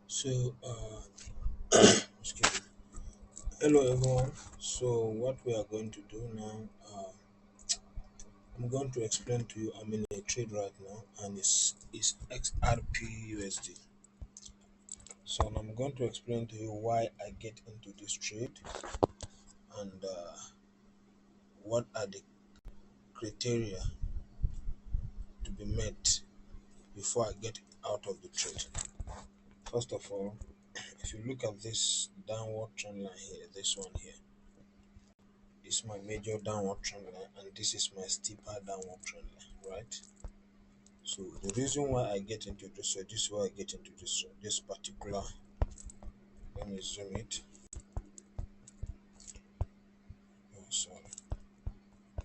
So, excuse me. Hello everyone. So, what we are going to do now, I'm going to explain to you. I'm in a trade right now, and it's XRP USD. So, I'm going to explain to you why I get into this trade and what are the criteria to be met before I get out of the trade. First of all, if you look at this downward trend line here, this one here is my major downward trend line, and this is my steeper downward trend line, right? So the reason why I get into this, so this is why I get into this particular. Let me zoom it. Oh, sorry,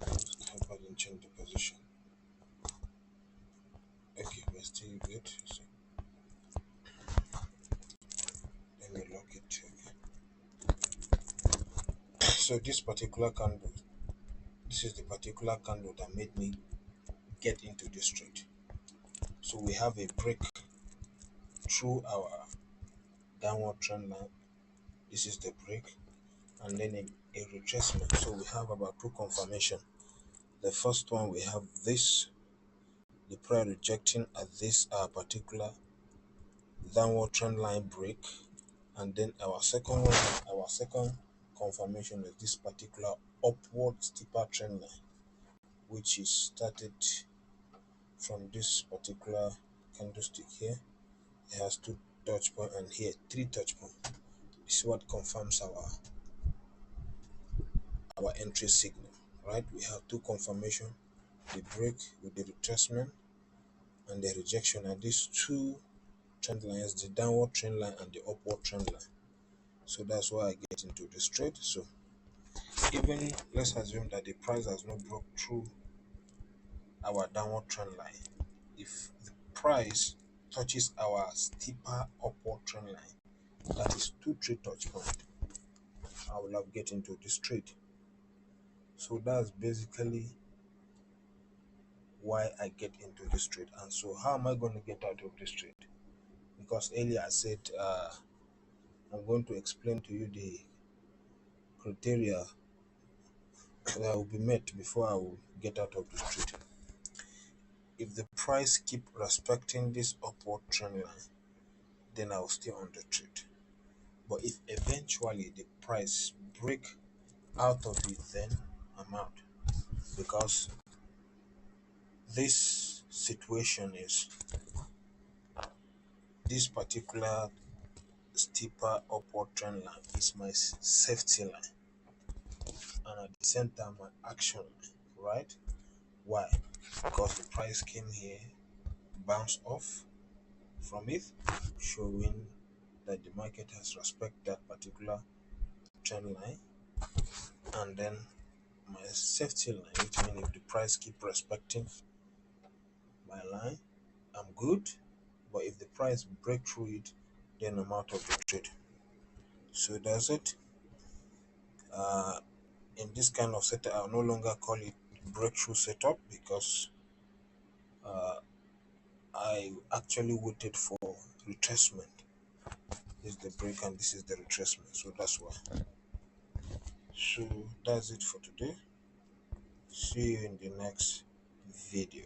I hope I didn't change the position. Okay, we're still good. So let me lock it. Okay. So this particular candle, this is the particular candle that made me get into this trade. So we have a break through our downward trend line. This is the break, and then a retracement. So we have about two confirmation. The first one, we have this, the prior rejecting at this particular downward trend line break, and then our second one, our second confirmation is this particular upward steeper trend line, which is started from this particular candlestick here. It has two touch point, and here three touch point. This is what confirms our entry signal, right? We have two confirmation, the break with the retracement and the rejection are these two trend lines, the downward trend line and the upward trend line. So that's why I get into this trade. So even let's assume that the price has not broke through our downward trend line. If the price touches our steeper upward trend line, that is 2-3 touch point, I will have get into this trade. So that's basically why I get into this trade. And so how am I going to get out of this trade? Because earlier I said I'm going to explain to you the criteria that will be met before I will get out of this trade. If the price keep respecting this upward trend line, then I will stay on the trade. But if eventually the price break out of it, then I'm out, because this situation is this particular steeper upward trend line is my safety line, and at the same time my action line, right? Why? Because the price came here, bounced off from it, showing that the market has respected that particular trend line, and then my safety line, which means if the price keep respecting my line, I'm good. But if the price break through it, then I'm out of the trade. So that's it. uh, in this kind of setup, I'll no longer call it breakthrough setup, because uh, I actually waited for retracement. This is the break and this is the retracement, so that's why. So that's it for today. See you in the next video.